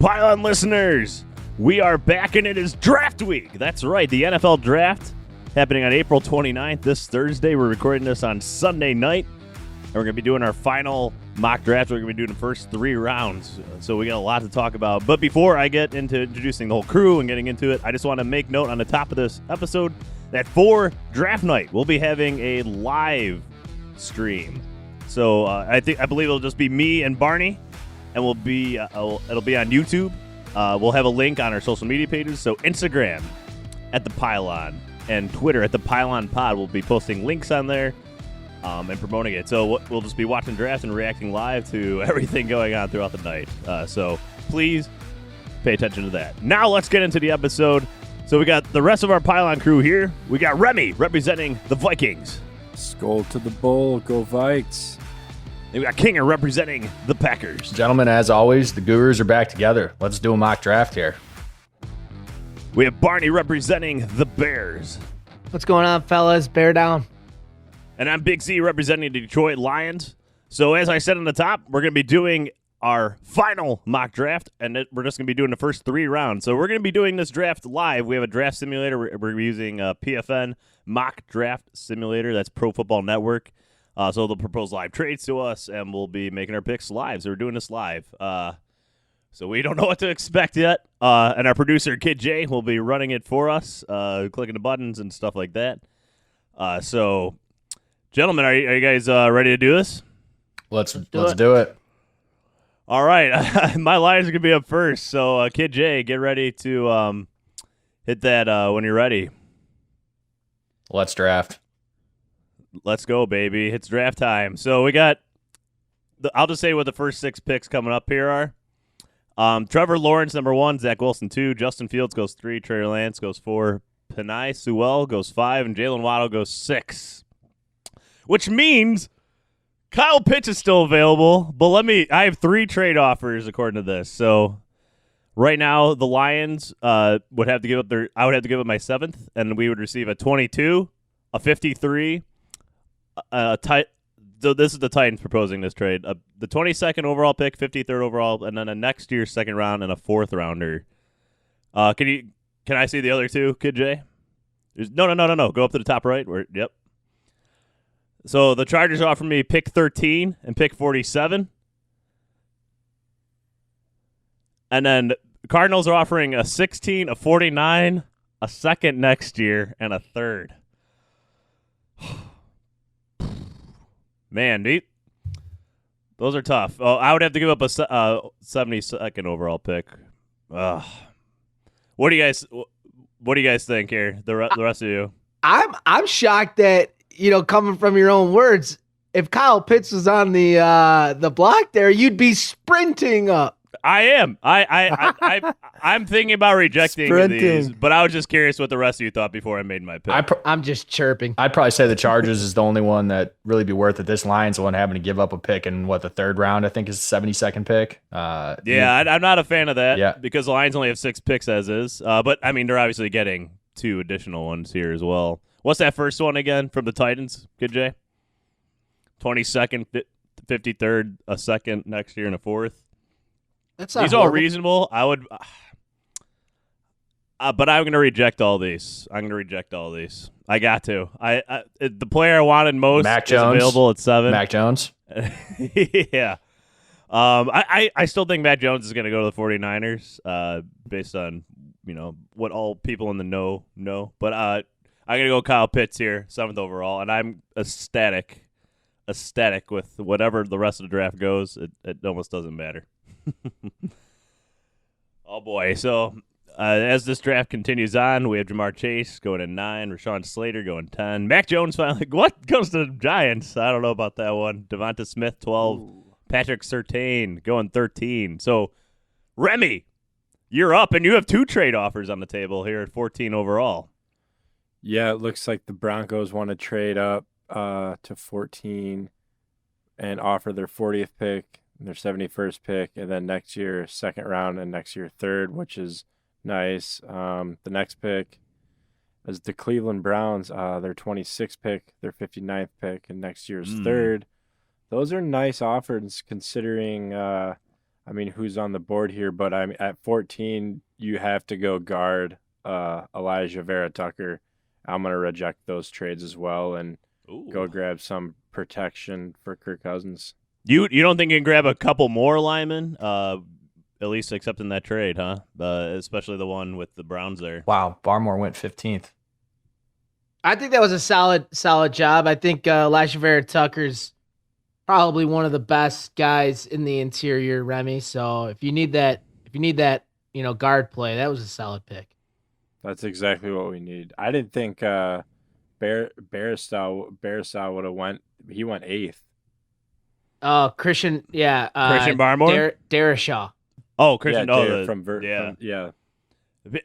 Pylon listeners, we are back and it is draft week. That's right, the NFL draft happening on April 29th, this Thursday. We're recording this on Sunday night, and we're going to be doing our final mock draft. We're going to be doing the first 3 rounds, so we got a lot to talk about. But before I get into introducing the whole crew and getting into it, I just want to make note on the top of this episode that for draft night, we'll be having a live stream. So I believe it'll just be me and Barney, and it'll be on YouTube. We'll have a link on our social media pages. So Instagram at the Pylon and Twitter at the Pylon Pod. We'll be posting links on there and promoting it. So we'll just be watching draft and reacting live to everything going on throughout the night. So please pay attention to that. Now let's get into the episode. So we got the rest of our Pylon crew here. We got Remy representing the Vikings. Skull to the bull, go Vikes. And we got Kinger representing the Packers. Gentlemen, as always, the Gurus are back together. Let's do a mock draft here. We have Barney representing the Bears. What's going on, fellas? Bear down. And I'm Big Z representing the Detroit Lions. So as I said on the top, we're going to be doing our final mock draft, and we're just going to be doing the first 3 rounds. So we're going to be doing this draft live. We have a draft simulator. We're using PFN Mock Draft Simulator. That's Pro Football Network. So they'll propose live trades to us, and we'll be making our picks live. So we're doing this live. So we don't know what to expect yet. And our producer, Kid J, will be running it for us, clicking the buttons and stuff like that. So, gentlemen, are you guys ready to do this? Let's do it. All right. My Lions are going to be up first. So, Kid J, get ready to hit that when you're ready. Let's draft. Let's go, baby. It's draft time. So we got, I'll just say what the first 6 picks coming up here are. Trevor Lawrence, number 1. Zach Wilson, 2. Justin Fields goes 3. Trey Lance goes 4. Penei Sewell goes 5. And Jalen Waddle goes 6. Which means Kyle Pitts is still available. But I have 3 trade offers according to this. So right now, the Lions would have to give up I would have to give up my 7th, and we would receive a 22, a 53, so this is the Titans proposing this trade. The 22nd overall pick, 53rd overall, and then a next year's second round and a 4th rounder. Can I see the other 2, Kid J? No. Go up to the top right. Yep. So the Chargers offer me pick 13 and pick 47. And then Cardinals are offering a 16, a 49, a 2nd next year, and a 3rd. Man, those are tough. Oh, I would have to give up a 72nd overall pick. What do you guys think here? The rest of you. I'm shocked that, coming from your own words, if Kyle Pitts was on the block there, you'd be sprinting up. I am. I'm thinking about rejecting these, but I was just curious what the rest of you thought before I made my pick. I'm just chirping. I'd probably say the Chargers is the only one that really be worth it. This Lions one having to give up a pick in the 3rd round, I think is the 72nd pick. I'm not a fan of that. Yeah. Because the Lions only have 6 picks as is. But I mean, they're obviously getting 2 additional ones here as well. What's that first one again from the Titans, Kid J? 22nd, 53rd, a 2nd next year, and a 4th. These are all reasonable. I would, but I'm going to reject all these. I got to. The player I wanted most Mac is Jones. available at 7. Mac Jones. Yeah. I still think Mac Jones is going to go to the 49ers based on what all people in the know. But I'm going to go Kyle Pitts here, 7th overall, and I'm ecstatic with whatever the rest of the draft goes. It almost doesn't matter. Oh boy! So as this draft continues on, we have Jamar Chase going at 9, Rashawn Slater going 10, Mac Jones finally. What goes to the Giants? I don't know about that one. Devonta Smith 12, Ooh. Patrick Surtain going 13. So Remy, you're up, and you have 2 trade offers on the table here at 14 overall. Yeah, it looks like the Broncos want to trade up to 14 and offer their 40th pick, their 71st pick, and then next year 2nd round and next year 3rd, which is nice. The next pick is the Cleveland Browns, their 26th pick, their 59th pick, and next year's 3rd. Those are nice offers considering I mean, who's on the board here? But I'm at 14. You have to go guard Elijah Vera Tucker. I'm gonna reject those trades as well and go grab some protection for Kirk Cousins. You don't think you can grab a couple more linemen? At least accepting that trade, huh? Especially the one with the Browns there. Wow, Barmore went 15th. I think that was a solid job. I think Elijah Vera Tucker's probably one of the best guys in the interior, Remy. So if you need that, guard play, that was a solid pick. That's exactly what we need. I didn't think Barisal would have went. He went 8th. Oh, Christian, yeah. Christian Barmore? Darashaw. Oh, Christian.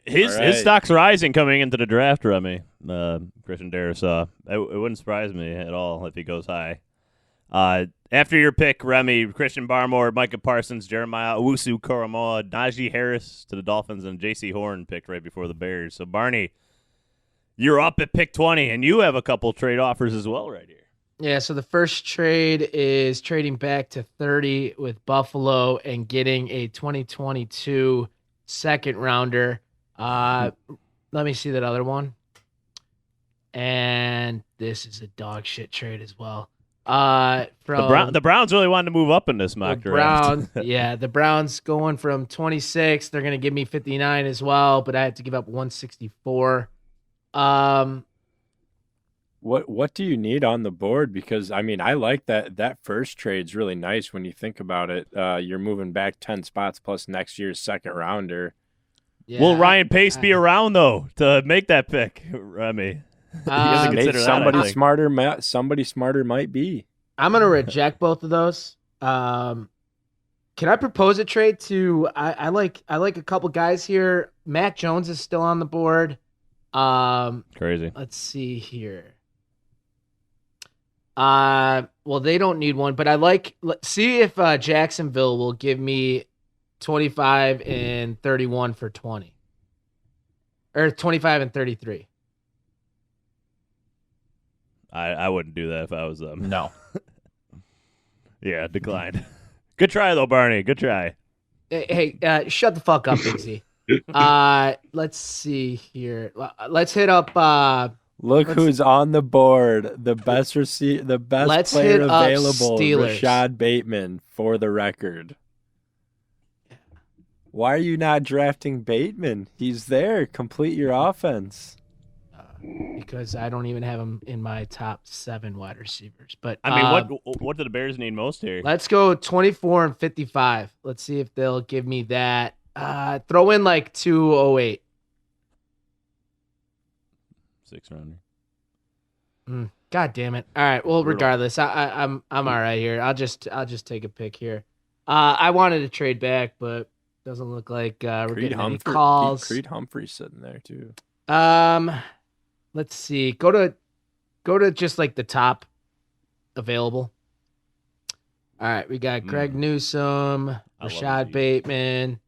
His stock's rising coming into the draft, Remy. Christian Darashaw. It wouldn't surprise me at all if he goes high. After your pick, Remy, Christian Barmore, Micah Parsons, Jeremiah Owusu-Koramoah, Najee Harris to the Dolphins, and J.C. Horn picked right before the Bears. So, Barney, you're up at pick 20, and you have a couple trade offers as well right here. Yeah, so the first trade is trading back to 30 with Buffalo and getting a 2022 second rounder. Let me see that other one. And this is a dog shit trade as well. From the Browns really wanted to move up in this mock draft. The Browns going from 26. They're going to give me 59 as well, but I had to give up 164. What do you need on the board? Because I mean, I like that first trade's really nice when you think about it. You're moving back 10 spots plus next year's second rounder. Yeah, will Ryan Pace be around though to make that pick, Remy? Somebody smarter might be. I'm gonna reject both of those. Can I propose a trade to? I like a couple guys here. Mac Jones is still on the board. Crazy. Let's see here. Well, they don't need one, but see if Jacksonville will give me 25 and 31 for 20, or 25 and 33. I wouldn't do that if I was them. No. Yeah, declined. Good try though, Barney. Good try. Hey, shut the fuck up, Bixie. Let's see here. Let's hit up. Look who's on the board. The best player available, Rashad Bateman, for the record. Why are you not drafting Bateman? He's there. Complete your offense. Because I don't even have him in my top 7 wide receivers. But I mean, what do the Bears need most here? Let's go 24 and 55. Let's see if they'll give me that. Throw in like 208. 6 rounder. God damn it! All right. Well, regardless, I'm all right here. I'll just take a pick here. I wanted to trade back, but doesn't look like we're getting any calls. Creed Humphrey's sitting there too. Let's see. Go to just like the top available. All right, we got Greg Newsome, Rashad Bateman,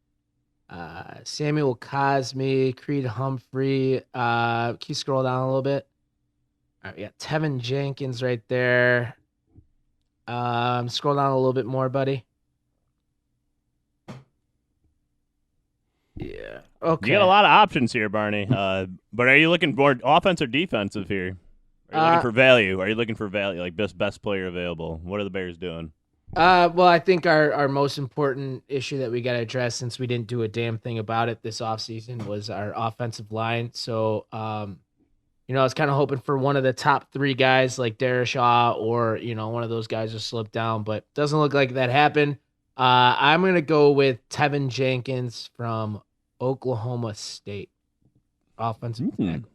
Samuel Cosme, Creed Humphrey. Can you scroll down a little bit? All right, we got Tevin Jenkins right there. Scroll down a little bit more, buddy. Yeah. Okay. You got a lot of options here, Barney. But are you looking more offense or defensive here? Are you looking for value? Are you looking for value, like best player available? What are the Bears doing? Well, I think our most important issue that we got to address, since we didn't do a damn thing about it this offseason, was our offensive line. So, I was kind of hoping for one of the top 3 guys like Darashaw or, one of those guys to slip down, but doesn't look like that happened. I'm going to go with Tevin Jenkins from Oklahoma State. Offensive tackle.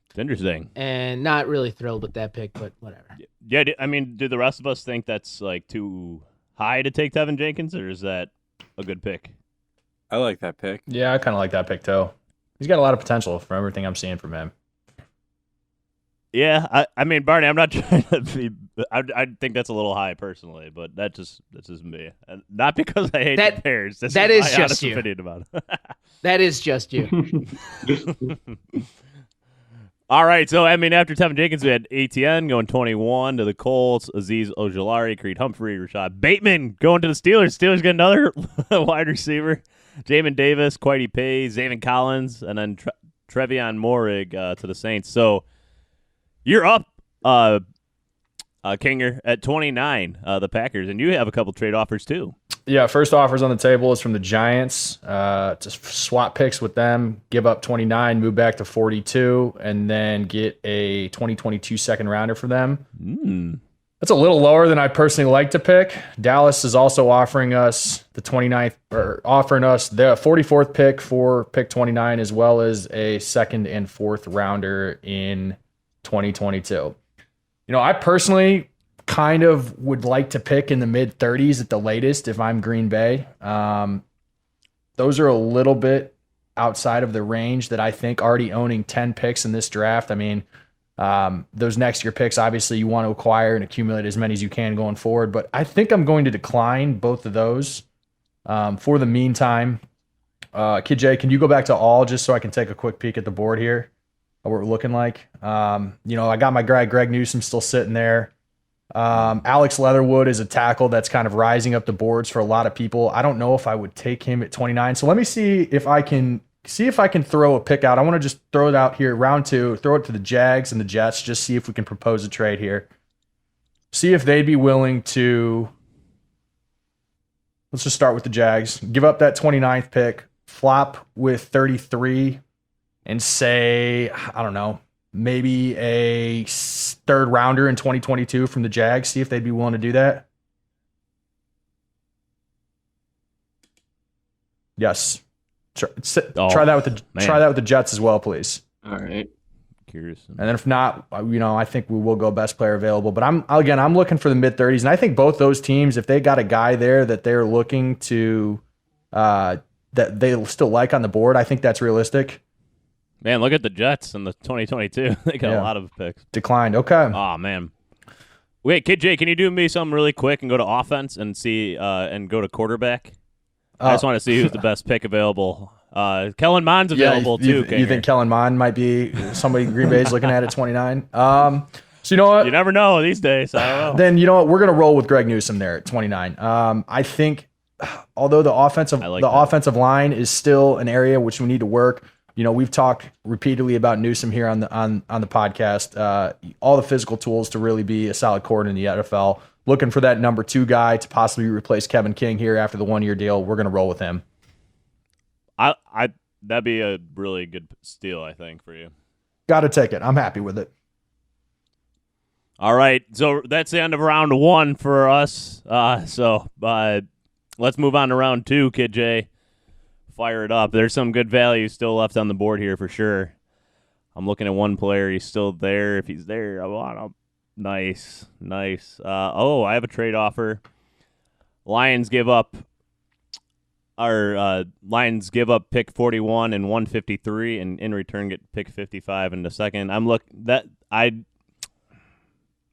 It's interesting. And not really thrilled with that pick, but whatever. Yeah, I mean, do the rest of us think that's like too high to take Tevin Jenkins, or is that a good pick? I like that pick. Yeah, I kind of like that pick too. He's got a lot of potential from everything I'm seeing from him. Yeah, I mean, Barney, I'm not trying to be. I think that's a little high personally, but that's just me, and not because I hate the Bears. That is my just you. opinion about it. That is just you. All right, so after Tevin Jenkins, we had ATN going 21 to the Colts, Azeez Ojulari, Creed Humphrey, Rashad Bateman going to the Steelers. Steelers get another wide receiver, Jamin Davis, Quidey Pay, Zaven Collins, and then Trevion Morig to the Saints. So you're up, Kinger, at 29, the Packers, and you have a couple trade offers too. Yeah, first offers on the table is from the Giants. Just swap picks with them, give up 29, move back to 42, and then get a 2022 second rounder for them. That's a little lower than I personally like to pick. Dallas is also offering us the 29th, or offering us the 44th pick for pick 29, as well as a second and fourth rounder in 2022. I personally kind of would like to pick in the mid 30s at the latest if I'm Green Bay. Those are a little bit outside of the range that I think already owning 10 picks in this draft. Those next year picks, obviously you want to acquire and accumulate as many as you can going forward, but I think I'm going to decline both of those for the meantime. Kid J, can you go back to all just so I can take a quick peek at the board here, what we're looking like? I got my guy Greg Newsome still sitting there. Alex Leatherwood is a tackle that's kind of rising up the boards for a lot of people. I don't know if I would take him at 29. So let me see if I can throw a pick out. I want to just throw it out here, round 2, throw it to the Jags and the Jets, just see if we can propose a trade here. See if they'd be willing to, let's just start with the Jags, give up that 29th pick, flop with 33, and say, I don't know, maybe a third rounder in 2022 from the Jags. See if they'd be willing to do that. Yes. Try that with the Jets as well, please. All right. Curious. And then if not, I think we will go best player available. But I'm looking for the mid 30s, and I think both those teams, if they got a guy there that they're looking to that they still like on the board, I think that's realistic. Man, look at the Jets in the 2022. They got a lot of picks. Declined. Okay. Oh, man. Wait, Kid J, can you do me something really quick and go to offense and see and go to quarterback? I just want to see who's the best pick available. Kellen Mond's available too. You think Kellen Mond might be somebody Green Bay's looking at 29? So you know what? You never know these days. I don't know. Then you know what? We're gonna roll with Greg Newsome there at 29. I think, although the offensive line is still an area which we need to work. We've talked repeatedly about Newsome here on the podcast. All the physical tools to really be a solid corner in the NFL. Looking for that number 2 guy to possibly replace Kevin King here after the 1-year deal. We're going to roll with him. That'd be a really good steal, I think, for you. Got to take it. I'm happy with it. All right, so that's the end of round 1 for us. So let's move on to round 2, Kid J. Fire it up. There's some good value still left on the board here for sure. I'm looking at one player. He's still there. If he's there, I want him. Nice. I have a trade offer. Lions give up pick 41 and 153, and in return get pick 55 in the second. I don't like that.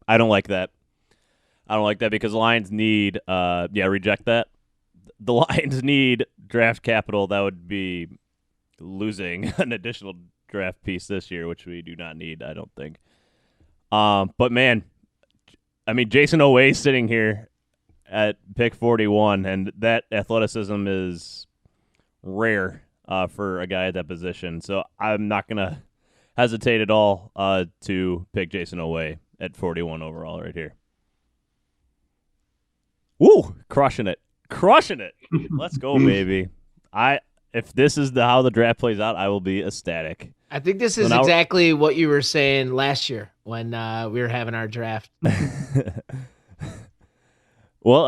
I don't like that because Lions need reject that. The Lions need draft capital. That would be losing an additional draft piece this year, which we do not need, I don't think. But man, Jason Oweh sitting here at pick 41, and that athleticism is rare for a guy at that position. So I'm not gonna hesitate at all to pick Jason Oweh at 41 overall right here. Woo, crushing it. Let's go, baby. If this is how the draft plays out, I will be ecstatic. I think this is exactly what you were saying last year when we were having our draft. Well,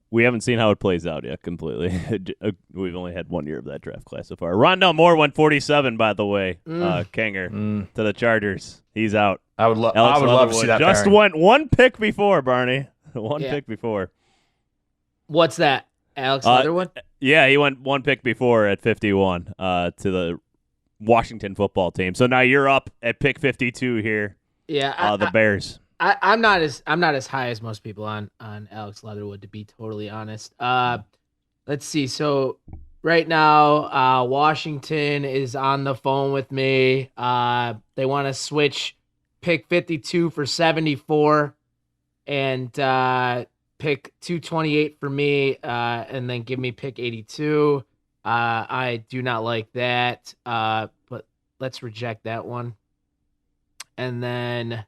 we haven't seen how it plays out yet completely. We've only had 1 year of that draft class so far. Rondell Moore went 47, by the way, Kanger, to the Chargers. He's out. I would love to see that just pairing. went one pick before, Barney. Pick before. What's that? Alex Leatherwood? Yeah, he went one pick before at 51 to the Washington football team. So now you're up at pick 52 here. Yeah, the Bears. I'm not as high as most people on Alex Leatherwood, to be totally honest. Let's see. So right now, Washington is on the phone with me. They want to switch pick 52 for 74 and pick 228 for me, and then give me pick 82. I do not like that, but let's reject that one. And then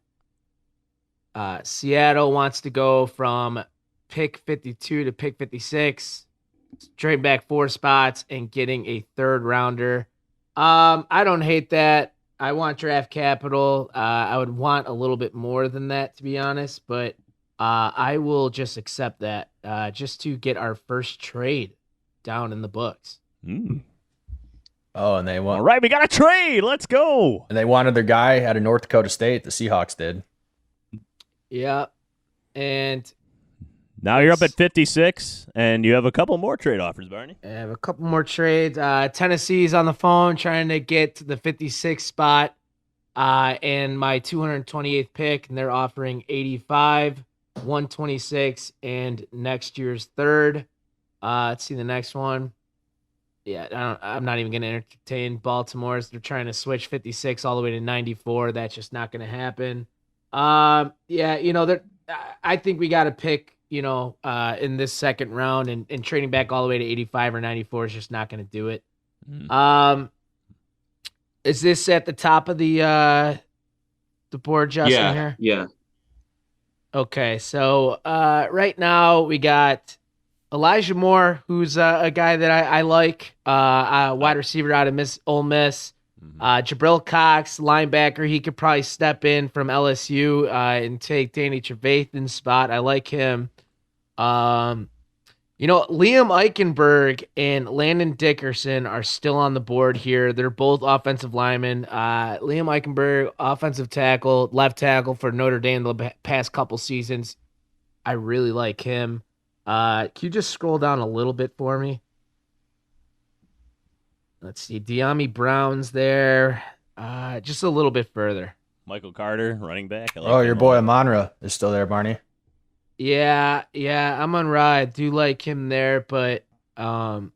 Seattle wants to go from pick 52 to pick 56, trade back 4 spots and getting a 3rd rounder. I don't hate that. I want draft capital. I would want a little bit more than that, to be honest, but I will just accept that just to get our first trade down in the books. Oh, and they want. All right, we got a trade. Let's go. And they wanted their guy out of North Dakota State. The Seahawks did. Yeah, and now you're up at 56, and you have a couple more trade offers, Barney. I have a couple more trades. Tennessee's on the phone trying to get to the 56 spot and my 228th pick, and they're offering 85, 126, and next year's 3rd. Let's see the next one. Yeah, I'm not even going to entertain Baltimore's. They're trying to switch 56 all the way to 94. That's just not going to happen. Yeah, I think we got to pick, in this second round, and trading back all the way to 85 or 94 is just not going to do it. Is this at the top of the board, Justin? Here? Yeah. Okay, so right now we got Elijah Moore, who's a guy that I like, wide receiver out of Ole Miss. Jabril Cox, linebacker. He could probably step in from LSU and take Danny Trevathan's spot. I like him. Liam Eichenberg and Landon Dickerson are still on the board here. They're both offensive linemen. Liam Eichenberg, offensive tackle, left tackle for Notre Dame the past couple seasons. I really like him. Can you just scroll down a little bit for me? Let's see. De'Ami Brown's there. Just a little bit further. Michael Carter, running back. I like Oh, your boy Amonra is still there, Barney. Yeah, Amon-Ra, I do like him there, but I'm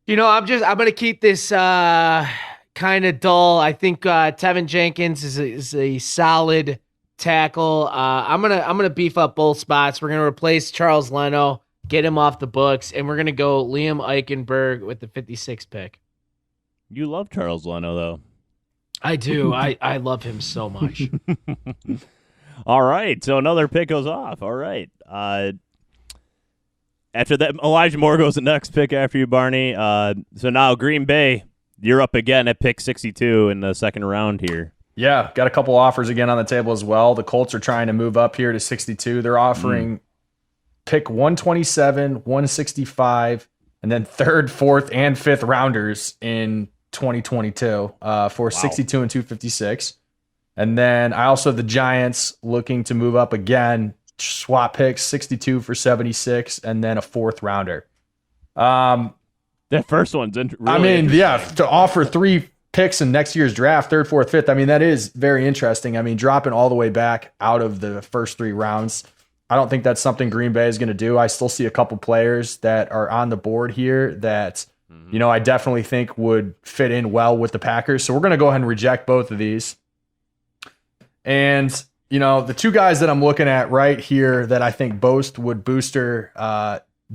gonna keep this kind of dull. I think Tevin Jenkins is a solid tackle. I'm gonna beef up both spots. We're gonna replace Charles Leno, get him off the books, and we're gonna go Liam Eichenberg with the 56th pick. You love Charles Leno, though. I do. I love him so much. All right, so another pick goes off. All right. After that, Elijah Moore goes the next pick after you, Barney. So now Green Bay, you're up again at pick 62 in the second round here. Yeah, got a couple offers again on the table as well. The Colts are trying to move up here to 62. They're offering pick 127, 165, and then 3rd, 4th, and 5th rounders in 2022 for 62 and 256. And then I also have the Giants looking to move up again, swap picks 62 for 76, and then a 4th rounder. That first one's really to offer 3 picks in next year's draft, 3rd, 4th, 5th. I mean, that is very interesting. I mean, dropping all the way back out of the first 3 rounds. I don't think that's something Green Bay is going to do. I still see a couple players that are on the board here that, I definitely think would fit in well with the Packers. So we're going to go ahead and reject both of these. And, the 2 guys that I'm looking at right here that I think both would booster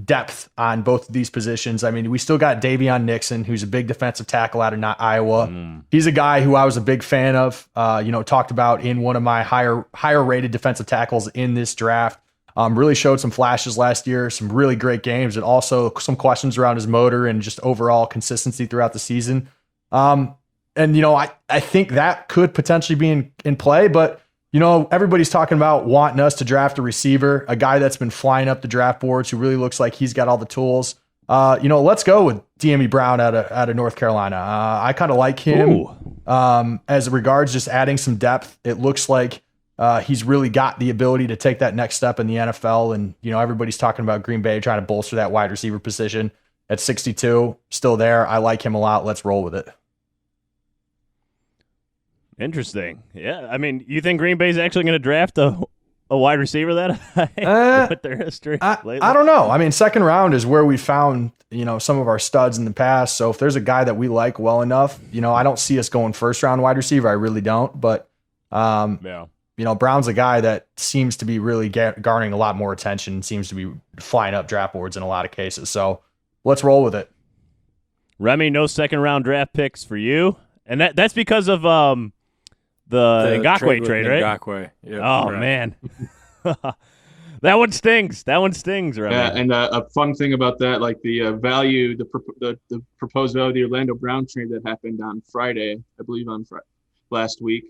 depth on both of these positions. I mean, we still got Daveon Nixon, who's a big defensive tackle out of Iowa. He's a guy who I was a big fan of, talked about in one of my higher rated defensive tackles in this draft. Really showed some flashes last year, some really great games, and also some questions around his motor and just overall consistency throughout the season. I think that could potentially be in play, but everybody's talking about wanting us to draft a receiver, a guy that's been flying up the draft boards who really looks like he's got all the tools. Let's go with De'Ami Brown out of North Carolina. I kind of like him as regards just adding some depth. It looks like he's really got the ability to take that next step in the NFL. And, everybody's talking about Green Bay trying to bolster that wide receiver position at 62. Still there. I like him a lot. Let's roll with it. Interesting. Yeah, I mean, you think Green Bay's actually going to draft a a wide receiver that high with their history lately? I don't know. I mean, second round is where we found, some of our studs in the past. So if there's a guy that we like well enough, I don't see us going first round wide receiver. I really don't. But, Brown's a guy that seems to be really garnering a lot more attention, seems to be flying up draft boards in a lot of cases. So let's roll with it. Remy, no second round draft picks for you. And that's because of the Ngakoue trade, right? Ngakoue. Yep, oh, right. Man. That one stings. Remy. Yeah, and a fun thing about that, like the value, the proposed value of the Orlando Brown trade that happened on Friday, I believe last week.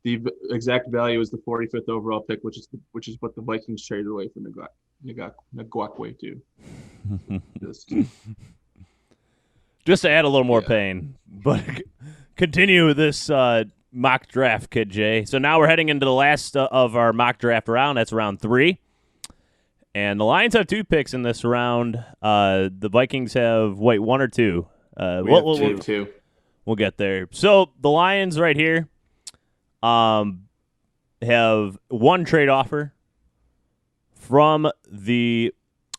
The exact value is the 45th overall pick, which is what the Vikings traded away from Ngakoue to. Just to add a little more pain, but continue this mock draft, Kid J. So now we're heading into the last of our mock draft round. That's round 3. And the Lions have 2 picks in this round. The Vikings have, 1 or 2? Two. We'll get there. So the Lions right here have 1 trade offer from the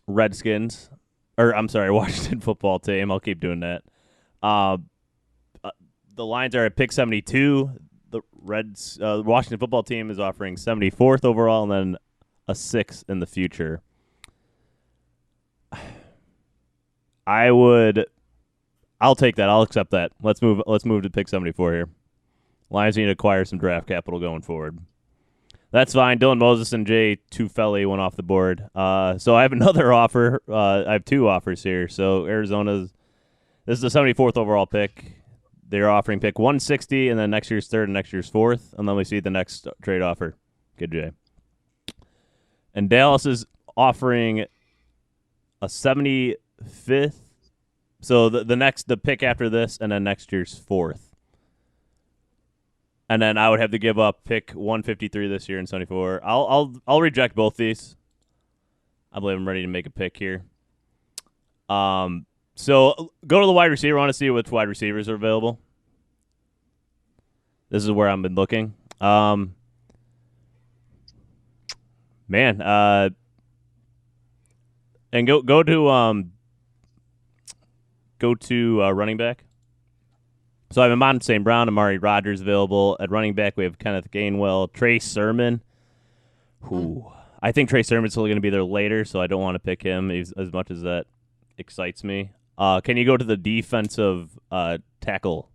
Redskins. Or, I'm sorry, Washington football team. I'll keep doing that. The Lions are at pick 72. The Washington football team is offering 74th overall and then a 6th in the future. I'll take that. I'll accept that. Let's move to pick 74 here. Lions need to acquire some draft capital going forward. That's fine. Dylan Moses and Jay Tufeli went off the board. So I have another offer. I have 2 offers here. So this is the 74th overall pick. They're offering pick 160 and then next year's 3rd and next year's 4th. And then we see the next trade offer. Good, Jay. And Dallas is offering a 75th. So the pick after this and then next year's 4th. And then I would have to give up pick 153 this year and 74. I'll reject both these. I believe I'm ready to make a pick here. So go to the wide receiver. I want to see which wide receivers are available. This is where I've been looking. And go to running back. So I have Amon St. Brown, Amari Rodgers available. At running back, we have Kenneth Gainwell, Trey Sermon. Who I think Trey Sermon's still going to be there later, so I don't want to pick him as much as that excites me. Can you go to the defensive tackle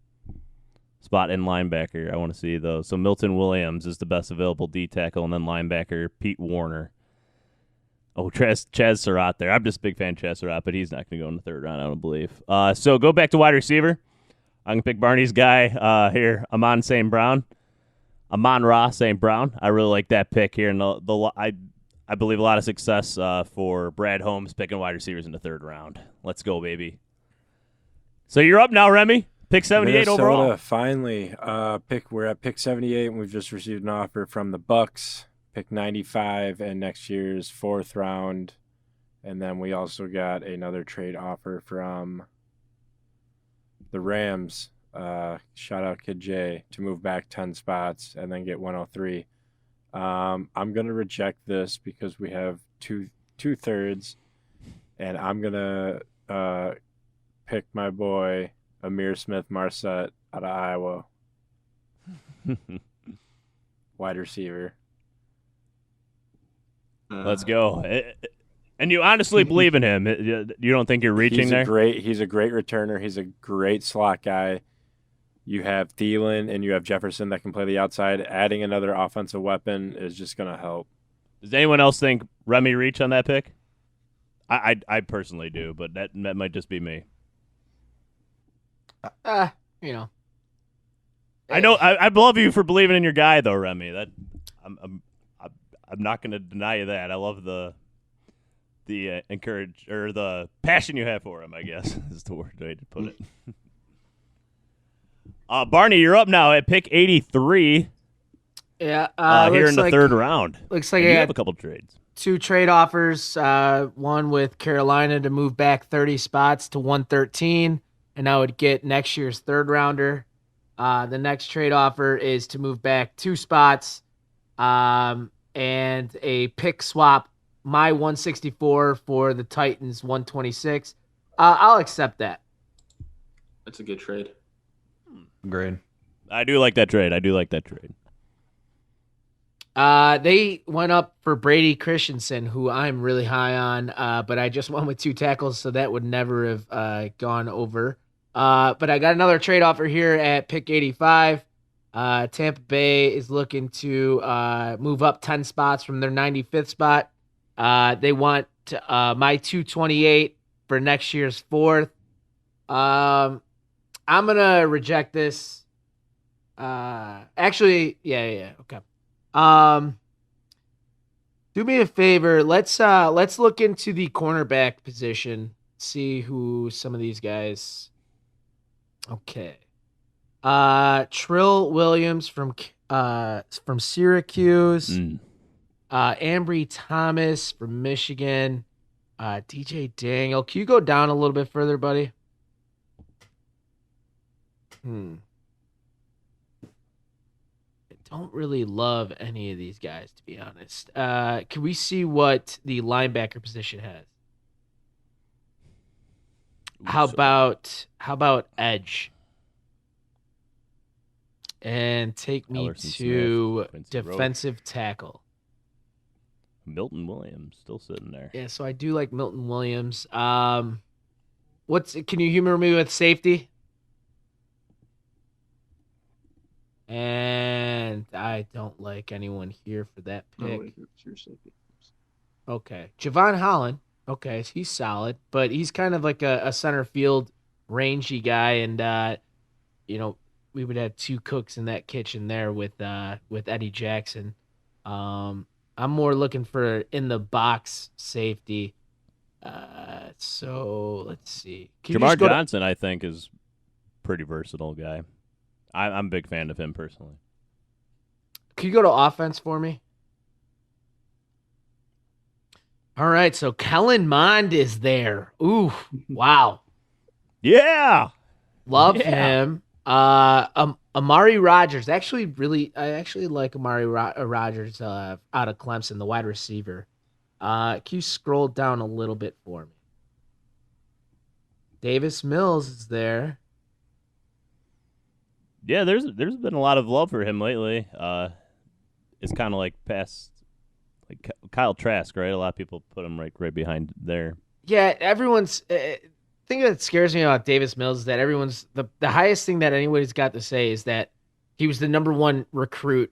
spot in linebacker? I want to see those. So Milton Williams is the best available D tackle, and then linebacker Pete Warner. Oh, Chaz Surratt there. I'm just a big fan of Chaz Surratt, but he's not going to go in the 3rd round, I don't believe. So go back to wide receiver. I'm going to pick Barney's guy here, Amon-Ra St. Brown. I really like that pick here. And I believe a lot of success for Brad Holmes picking wide receivers in the 3rd round. Let's go, baby. So you're up now, Remy. Pick 78 Minnesota, overall. Finally. We're at pick 78, and we've just received an offer from the Bucks. Pick 95 and next year's 4th round. And then we also got another trade offer from the Rams, shout out Kid J, to move back 10 spots and then get 103. I'm going to reject this because we have two thirds, and I'm going to pick my boy Amir Smith-Marset out of Iowa. Wide receiver. Let's go. And you honestly believe in him. You don't think you're reaching there? He's a great returner. He's a great slot guy. You have Thielen and you have Jefferson that can play the outside. Adding another offensive weapon is just going to help. Does anyone else think Remy reach on that pick? I personally do, but that might just be me. I know. I love you for believing in your guy, though, Remy. I'm not going to deny you that. I love the encourage or the passion you have for him, I guess is the way to put it. Barney, you're up now at pick 83. Yeah, here in the 3rd round. Looks like you I have had a couple trades. 2 trade offers. One with Carolina to move back 30 spots to 113, and I would get next year's 3rd rounder. The next trade offer is to move back 2 spots, and and a pick swap, my 164 for the Titans 126. I'll accept that. That's a good trade. Agreed. I do like that trade. They went up for Brady Christensen, who I'm really high on, but I just went with 2 tackles, so that would never have gone over. But I got another trade offer here at pick 85. Tampa Bay is looking to move up 10 spots from their 95th spot. They want my 228 for next year's 4th. I'm going to reject this. Actually, yeah, okay. Do me a favor. Let's look into the cornerback position. See who some of these guys. Okay. Trill Williams from Syracuse. Ambry Thomas from Michigan. DJ Daniel. Can you go down a little bit further, buddy? I don't really love any of these guys, to be honest. Can we see what the linebacker position has? How about edge? And take me Ellerson to Smith, defensive tackle. Milton Williams still sitting there. Yeah, so I do like Milton Williams. Can you humor me with safety? And I don't like anyone here for that pick. Okay. Javon Holland. Okay, he's solid, but he's kind of like a center field rangy guy, and we would have 2 cooks in that kitchen there with Eddie Jackson. I'm more looking for in the box safety. So let's see. Jamar Johnson, I think, is pretty versatile guy. I'm a big fan of him personally. Can you go to offense for me? All right, so Kellen Mond is there. Ooh, wow. Yeah. Love him. Amari Rodgers. I actually like Amari Rodgers out of Clemson, the wide receiver. Can you scroll down a little bit for me? Davis Mills is there. Yeah, there's been a lot of love for him lately. It's kind of like past like Kyle Trask, right? A lot of people put him right behind there. Yeah, everyone's thing that scares me about Davis Mills is that everyone's the highest thing that anybody's got to say is that he was the number 1 recruit,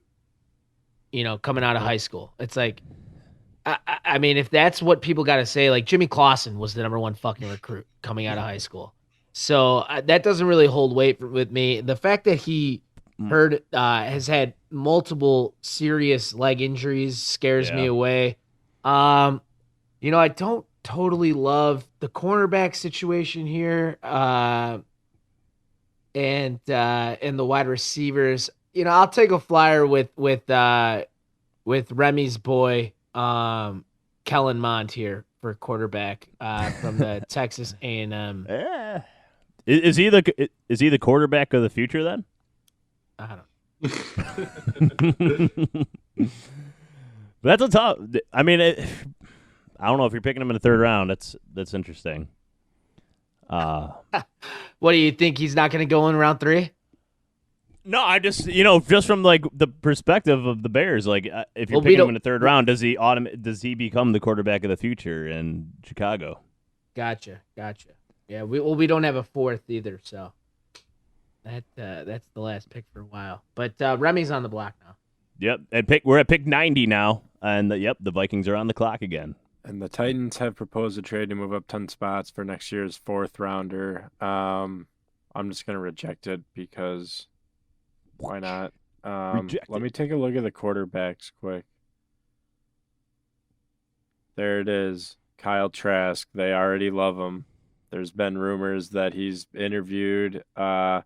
coming out of high school. It's like, I mean, if that's what people got to say, like Jimmy Clausen was the number 1 fucking recruit coming out of high school. So that doesn't really hold weight with me. The fact that he has had multiple serious leg injuries scares me away. I don't totally love the cornerback situation here, and the wide receivers. I'll take a flyer with Remy's boy, Kellen Mond here for quarterback from the Texas A&M. Yeah. Is he the quarterback of the future then? I don't. That's a tough. I mean, I don't know if you're picking him in the 3rd round. That's interesting. What do you think? He's not going to go in round 3? No, I just just from like the perspective of the Bears, like if you're picking him in the 3rd round, does he become the quarterback of the future in Chicago? Gotcha. Yeah, we don't have a 4th either, so that's the last pick for a while. But Remy's on the block now. Yep, and we're at pick 90 now, and the Vikings are on the clock again. And the Titans have proposed a trade to move up 10 spots for next year's 4th rounder. I'm just gonna reject it because why not? Let me take a look at the quarterbacks quick. There it is, Kyle Trask. They already love him. There's been rumors that he's interviewed, and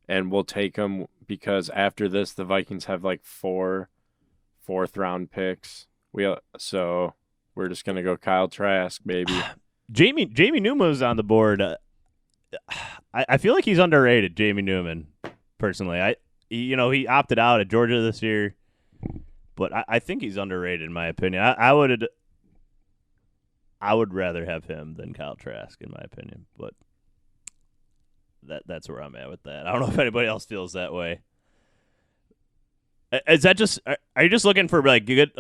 we'll take him because after this, the Vikings have like 4 4th-round picks. So we're just gonna go Kyle Trask, baby. Jamie Newman's on the board. I feel like he's underrated, Jamie Newman. Personally, he opted out at Georgia this year. but I think he's underrated in my opinion. I would rather have him than Kyle Trask in my opinion, but that's where I'm at with that. I don't know if anybody else feels that way. Is that just? Are you just looking for like good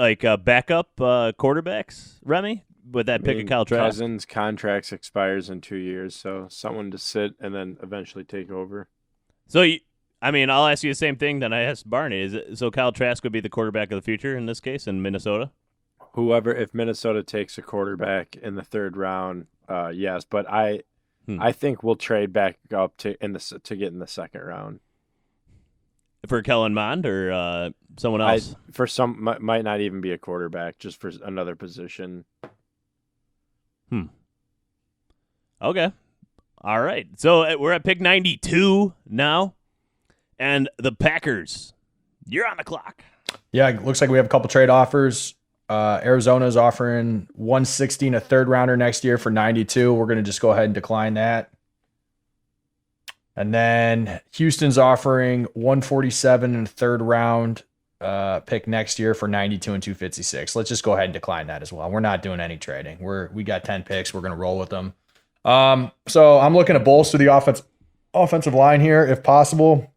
backup quarterbacks, Remy? With that pick of Kyle Trask? Cousins' contract expires in 2 years, so someone to sit and then eventually take over. So I'll ask you the same thing that I asked Barney. So Kyle Trask would be the quarterback of the future in this case in Minnesota? If Minnesota takes a quarterback in the third round, yes. But I think we'll trade back up to get in the second round. For Kellen Mond or someone else? Might not even be a quarterback, just for another position. Okay. All right. So we're at pick 92 now. And the Packers, you're on the clock. Yeah, it looks like we have a couple trade offers. Arizona's offering 160 and a third rounder next year for 92. We're going to just go ahead and decline that. And then Houston's offering 147 and a third round pick next year for 92 and 256. Let's just go ahead and decline that as well. We're not doing any trading. We got 10 picks. We're going to roll with them. So I'm looking to bolster the offensive line here if possible.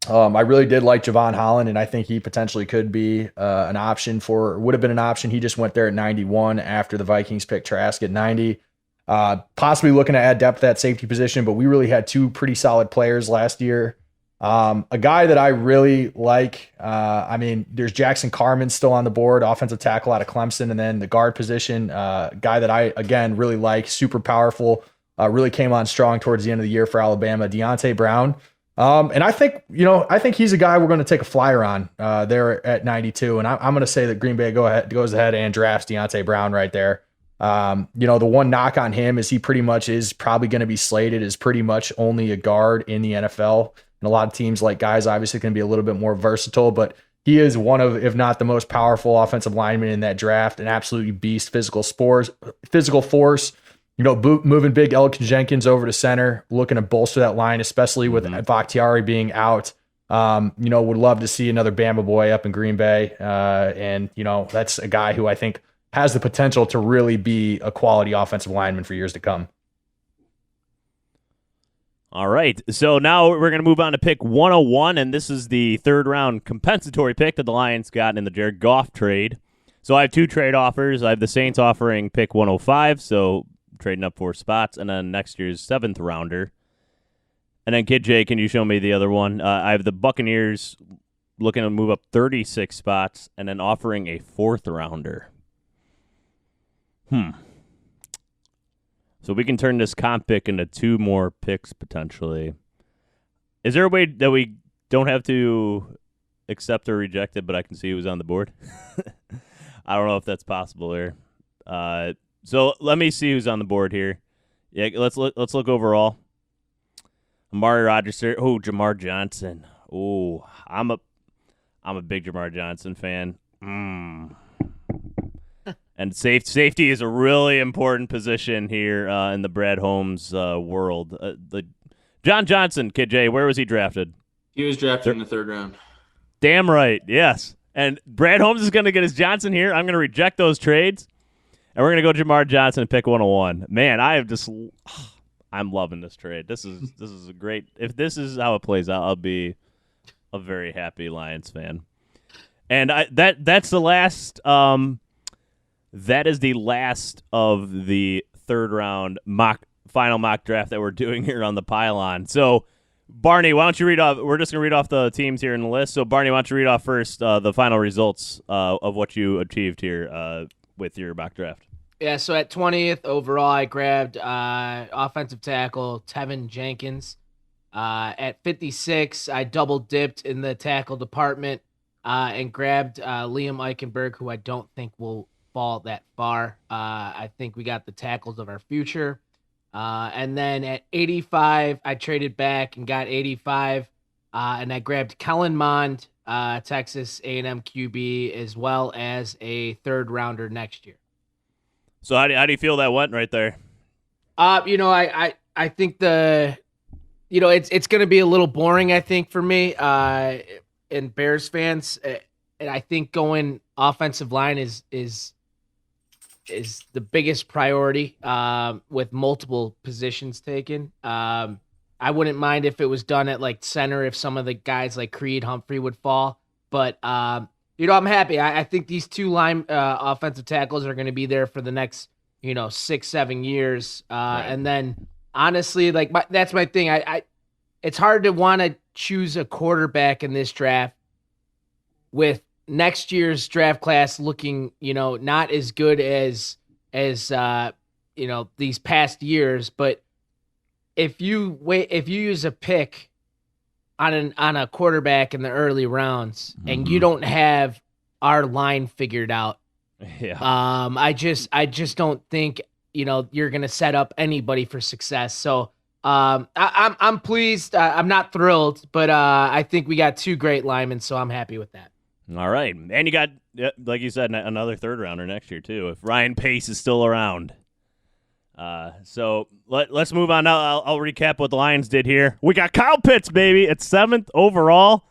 I really did like Javon Holland, and I think he potentially could be would have been an option. He just went there at 91 after the Vikings picked Trask at 90. Possibly looking to add depth at that safety position, but we really had two pretty solid players last year. A guy that I really like, there's Jackson Carman still on the board, offensive tackle out of Clemson, and then the guard position, guy that I, again, really like, super powerful, really came on strong towards the end of the year for Alabama, Deontay Brown. And I think he's a guy we're going to take a flyer on there at 92. And I'm going to say that Green Bay goes ahead and drafts Deontay Brown right there. The one knock on him is he pretty much is probably going to be slated as pretty much only a guard in the NFL. And a lot of teams like guys obviously going to be a little bit more versatile, but he is one of, if not the most powerful offensive lineman in that draft, an absolutely beast, physical force. Moving big Elkin Jenkins over to center, looking to bolster that line, especially with Bakhtiari being out. Would love to see another Bama boy up in Green Bay. That's a guy who I think has the potential to really be a quality offensive lineman for years to come. All right. So now we're going to move on to pick 101, and this is the third round compensatory pick that the Lions got in the Jared Goff trade. So I have two trade offers. I have the Saints offering pick 105, so trading up 4 spots, and then next year's 7th rounder. And then, Kid J, can you show me the other one? I have the Buccaneers looking to move up 36 spots and then offering a 4th rounder. So we can turn this comp pick into 2 more picks potentially. Is there a way that we don't have to accept or reject it, but I can see who's on the board? I don't know if that's possible there. So let me see who's on the board here. Yeah, let's look overall. Amari Rodgers. Oh, Jamar Johnson. Oh, I'm a big Jamar Johnson fan. And safety is a really important position here in the Brad Holmes world. The John Johnson, Kid J, where was he drafted? He was drafted in the 3rd round. Damn right, yes. And Brad Holmes is going to get his Johnson here. I'm going to reject those trades. And we're going to go Jamar Johnson and pick 101. Man, I'm loving this trade. This is a great. If this is how it plays out, I'll be a very happy Lions fan. And that's the last. That is the last of the 3rd round final mock draft that we're doing here on the Pylon. So, Barney, why don't you read off? We're just going to read off the teams here in the list. So, Barney, why don't you read off first the final results of what you achieved here with your mock draft? Yeah, so at 20th overall, I grabbed offensive tackle Tevin Jenkins. At 56, I double dipped in the tackle department and grabbed Liam Eichenberg, who I don't think will fall that far. I think we got the tackles of our future. And then at 85, I traded back and got 85, and I grabbed Kellen Mond, Texas A&M QB, as well as a 3rd rounder next year. So how do you feel that went right there? I think it's going to be a little boring, I think, for me and Bears fans. I think going offensive line is the biggest priority with multiple positions taken. I wouldn't mind if it was done at like center if some of the guys like Creed Humphrey would fall. But, I'm happy. I think these two line offensive tackles are going to be there for the next, 6-7 years. Right. And then honestly, like that's my thing. It's hard to want to choose a quarterback in this draft with next year's draft class looking, not as good as these past years. But if you use a pick on a quarterback in the early rounds and you don't have our line figured out, I just don't think you're gonna set up anybody for success. So I'm pleased. I'm not thrilled, but I think we got two great linemen, so I'm happy with that. All right. And you got, like you said, another third rounder next year, too, if Ryan Pace is still around. So let's move on now. I'll recap what the Lions did here. We got Kyle Pitts, baby. It's 7th overall.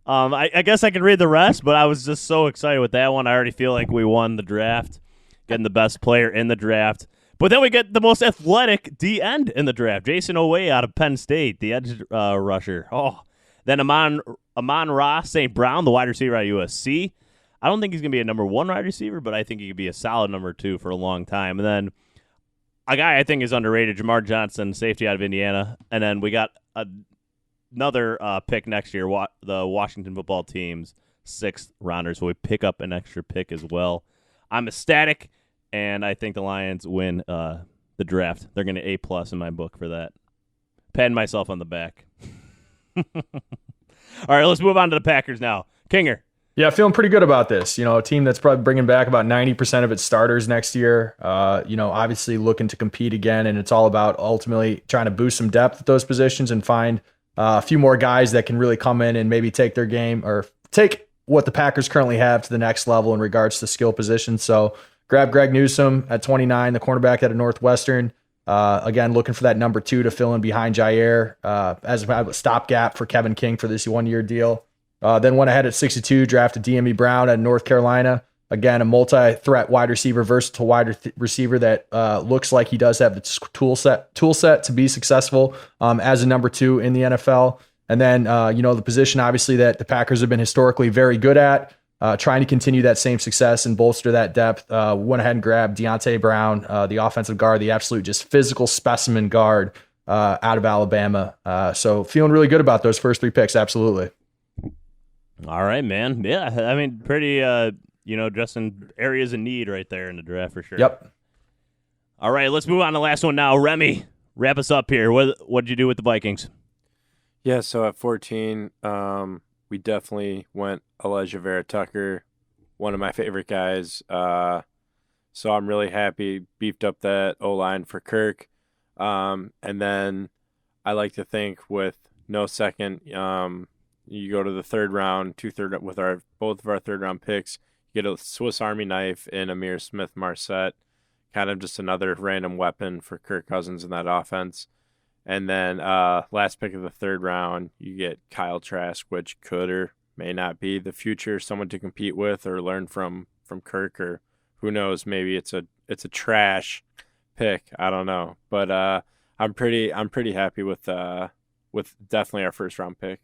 I guess I can read the rest, but I was just so excited with that one. I already feel like we won the draft, getting the best player in the draft. But then we get the most athletic D-end in the draft, Jason Oweh out of Penn State, the edge rusher. Oh, then Amon-Ra St. Brown, the wide receiver at USC. I don't think he's going to be a number 1 wide receiver, but I think he could be a solid number 2 for a long time. And then a guy I think is underrated, Jamar Johnson, safety out of Indiana. And then we got another pick next year, the Washington football team's 6th rounder. So we pick up an extra pick as well. I'm ecstatic, and I think the Lions win the draft. They're going to A+ in my book for that. Patting myself on the back. All right, let's move on to the Packers now. Kinger. Yeah, feeling pretty good about this. A team that's probably bringing back about 90% of its starters next year. Obviously looking to compete again, and it's all about ultimately trying to boost some depth at those positions and find a few more guys that can really come in and maybe take their game or take what the Packers currently have to the next level in regards to skill positions. So grab Greg Newsome at 29, the cornerback out of Northwestern. Again, looking for that number 2 to fill in behind Jair as a stopgap for Kevin King for this 1-year deal. Then went ahead at 62, drafted D.M.E. Brown at North Carolina. Again, a multi-threat wide receiver, versatile wide receiver that looks like he does have the tool set to be successful as a number 2 in the NFL. And then, the position obviously that the Packers have been historically very good at, trying to continue that same success and bolster that depth. Went ahead and grabbed Deontay Brown, the offensive guard, the absolute just physical specimen guard out of Alabama. So feeling really good about those first 3 picks, absolutely. All right, man. Yeah, I mean, pretty, just in areas of need right there in the draft for sure. Yep. All right, let's move on to the last one now. Remy, wrap us up here. What'd you do with the Vikings? Yeah, so at 14, we definitely went Elijah Vera-Tucker, one of my favorite guys. So I'm really happy, beefed up that O-line for Kirk. And then I like to think with no second, you go to the third round, with both of our third round picks, you get a Swiss Army knife in Amir Smith-Marset, kind of just another random weapon for Kirk Cousins in that offense. And then last pick of the third round, you get Kyle Trask, which could or may not be the future, someone to compete with or learn from Kirk, or who knows, maybe it's a trash pick. I don't know, but I'm pretty happy with definitely our first round pick.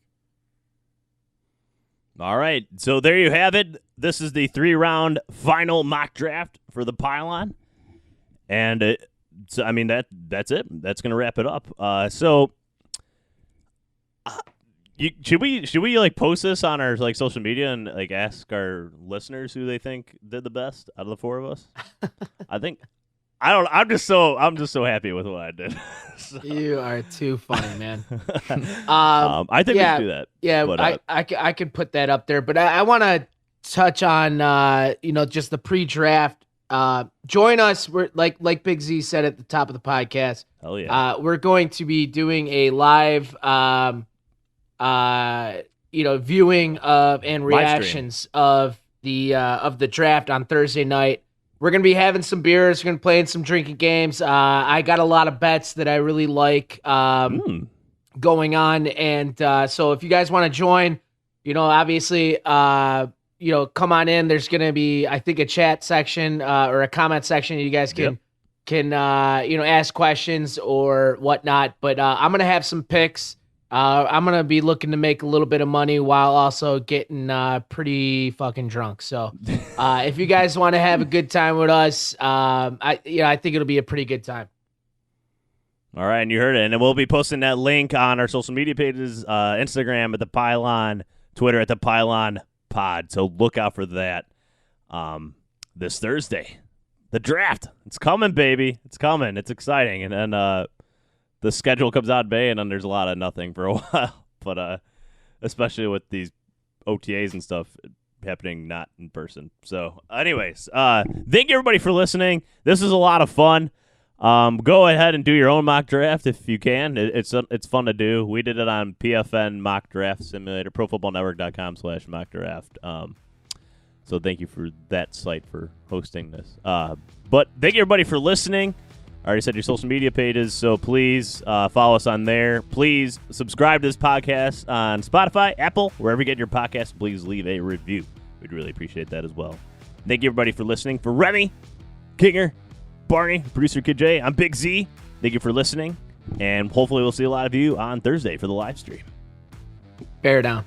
All right, so there you have it. This is the 3-round final mock draft for the Pylon, and so I mean that's it. That's gonna wrap it up. Should we like post this on our like social media and like ask our listeners who they think did the best out of the 4 of us? I'm just so happy with what I did. So. You are too funny, man. I think we should do that. Yeah, but, I could put that up there, but I want to touch on just the pre-draft. Join us. We're like Big Z said at the top of the podcast. Hell yeah. We're going to be doing a live viewing of and reactions of the draft on Thursday night. We're going to be having some beers. We're going to play in some drinking games. I got a lot of bets that I really like going on. And so if you guys want to join, obviously come on in. There's going to be, I think, a chat section or a comment section. You guys can ask questions or whatnot. But I'm going to have some picks. I'm going to be looking to make a little bit of money while also getting pretty fucking drunk. So if you guys want to have a good time with us, I think it'll be a pretty good time. All right, and you heard it. And then we'll be posting that link on our social media pages, Instagram at The Pylon, Twitter at The Pylon Pod. So look out for that this Thursday. The draft. It's coming, baby. It's coming. It's exciting. And then the schedule comes out in May, and then there's a lot of nothing for a while. But especially with these OTAs and stuff happening not in person. So anyways, thank you, everybody, for listening. This is a lot of fun. Go ahead and do your own mock draft if you can. It's fun to do. We did it on PFN Mock Draft Simulator, ProFootballNetwork.com/mock draft. So thank you for that site for hosting this. But thank you, everybody, for listening. I already said your social media pages, so please follow us on there. Please subscribe to this podcast on Spotify, Apple, wherever you get your podcasts. Please leave a review. We'd really appreciate that as well. Thank you, everybody, for listening. For Remy, Kinger, Barney, producer Kid J, I'm Big Z. Thank you for listening, and hopefully we'll see a lot of you on Thursday for the live stream. Bear down.